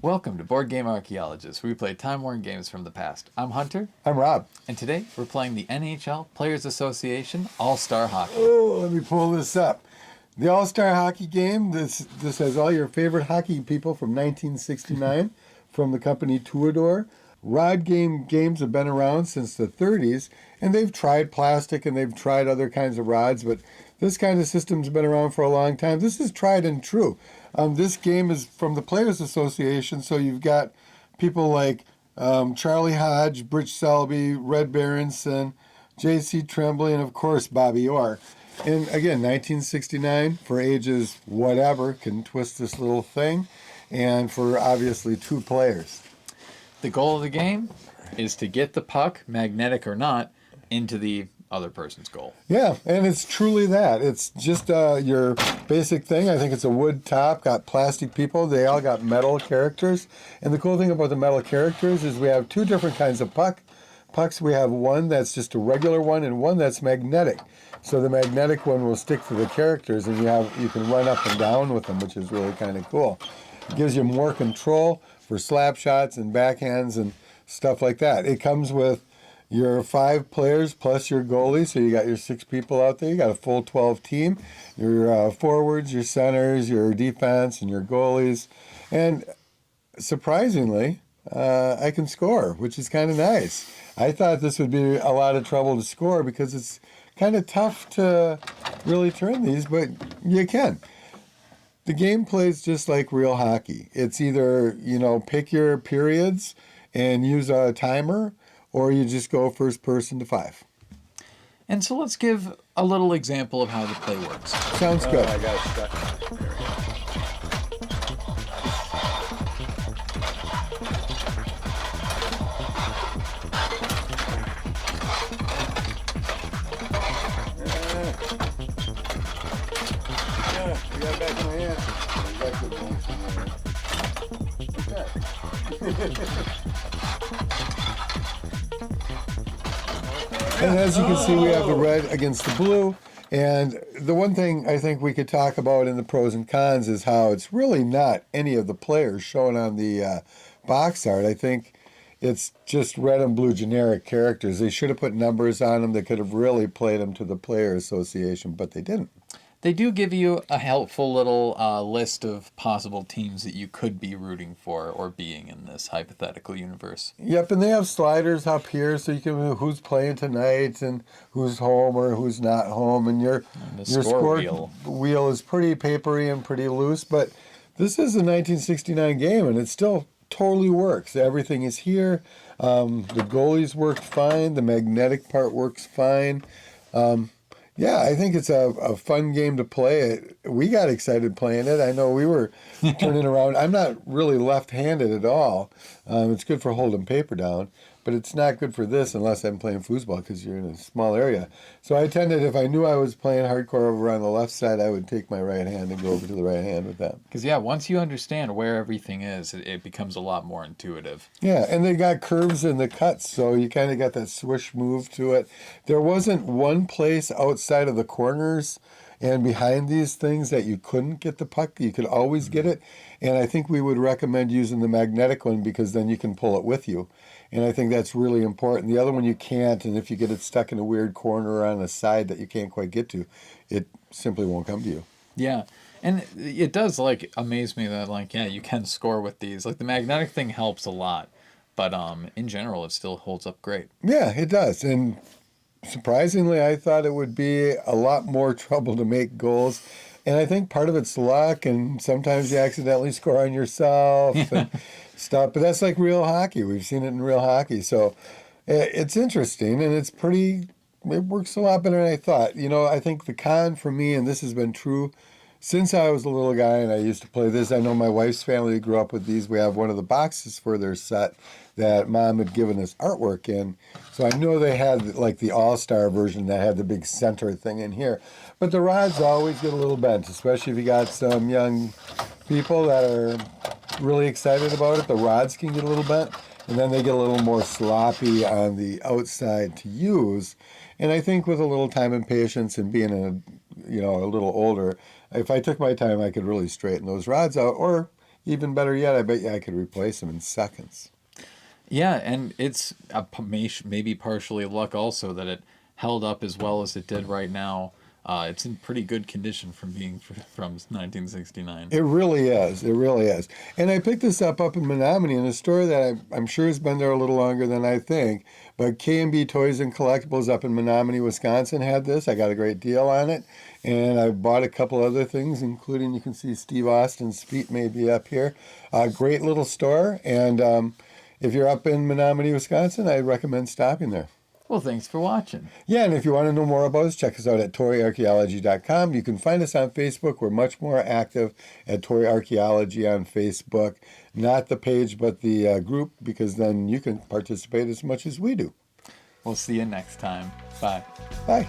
Welcome to Board Game Archaeologists, where we play time-worn games from the past. I'm Hunter. I'm Rob. And today we're playing the NHL Players Association All-Star Hockey. Oh, let me pull this up. The All-Star Hockey game, this has all your favorite hockey people from 1969 from the company Tudor. Rod games have been around since the 30s, and they've tried plastic and they've tried other kinds of rods, but this kind of system's been around for a long time. This is tried and true. This game is from the Players Association, so you've got people like Charlie Hodge, Britch Selby, Red Berenson, J.C. Tremblay, and of course Bobby Orr. And again, 1969, for ages whatever, can twist this little thing, and for obviously two players. The goal of the game is to get the puck, magnetic or not, into the other person's goal. Yeah, and it's truly that. It's just your basic thing. I think it's a wood top, got plastic people. They all got metal characters. And the cool thing about the metal characters is we have two different kinds of pucks. We have one that's just a regular one and one that's magnetic. So the magnetic one will stick to the characters, and you can run up and down with them, which is really kind of cool. It gives you more control for slap shots and backhands and stuff like that. It comes with your 5 players plus your goalie, so you got your 6 people out there. You got a full 12 team. Your forwards, your centers, your defense, and your goalies. And surprisingly, I can score, which is kind of nice. I thought this would be a lot of trouble to score because it's kind of tough to really turn these, but you can. The game plays just like real hockey. It's either, pick your periods and use a timer, or you just go first person to 5. And so let's give a little example of how the play works. Sounds good. I got it stuck. You got it back in my hand. And as you can see, we have the red against the blue. And the one thing I think we could talk about in the pros and cons is how it's really not any of the players shown on the box art. I think it's just red and blue generic characters. They should have put numbers on them. They could have really played them to the Player Association, but they didn't. They do give you a helpful little list of possible teams that you could be rooting for or being in this hypothetical universe. Yep, and they have sliders up here so you can who's playing tonight and who's home or who's not home. And your score wheel is pretty papery and pretty loose, but this is a 1969 game and it still totally works. Everything is here. The goalies worked fine. The magnetic part works fine. Yeah, I think it's a fun game to play. We got excited playing it. I know we were turning around. I'm not really left-handed at all. It's good for holding paper down, but it's not good for this unless I'm playing foosball because you're in a small area. So I tended, if I knew I was playing hardcore over on the left side, I would take my right hand and go over to the right hand with that. Because, once you understand where everything is, it becomes a lot more intuitive. Yeah, and they got curves in the cuts, so you kind of got that swish move to it. There wasn't one place outside of the corners and behind these things that you couldn't get the puck. You could always get it. And I think we would recommend using the magnetic one because then you can pull it with you. And I think that's really important. The other one you can't, and if you get it stuck in a weird corner or on a side that you can't quite get to, it simply won't come to you. Yeah. And it does, amaze me that, you can score with these. The magnetic thing helps a lot. But in general, it still holds up great. Yeah, it does. And surprisingly, I thought it would be a lot more trouble to make goals. And I think part of it's luck, and sometimes you accidentally score on yourself and stuff. But that's like real hockey. We've seen it in real hockey. So it's interesting, and it works a lot better than I thought. I think the con for me, and this has been true since I was a little guy and I used to play this, I know my wife's family grew up with these. We have one of the boxes for their set that Mom had given us artwork in. So I know they had the All-Star version that had the big center thing in here. But the rods always get a little bent, especially if you got some young people that are really excited about it. The rods can get a little bent, and then they get a little more sloppy on the outside to use. And I think with a little time and patience and being a little older, if I took my time, I could really straighten those rods out. Or even better yet, I bet you I could replace them in seconds. Yeah, and it's maybe partially luck also that it held up as well as it did right now. It's in pretty good condition from being from 1969. It really is. It really is. And I picked this up in Menominee in a store that I'm sure has been there a little longer than I think. But K&B Toys and Collectibles up in Menominee, Wisconsin had this. I got a great deal on it. And I bought a couple other things, including you can see Steve Austin's feet maybe up here. Great little store. And if you're up in Menominee, Wisconsin, I'd recommend stopping there. Well, thanks for watching. Yeah, and if you want to know more about us, check us out at toryarchaeology.com. You can find us on Facebook. We're much more active at Tory Archaeology on Facebook. Not the page, but the group, because then you can participate as much as we do. We'll see you next time. Bye. Bye.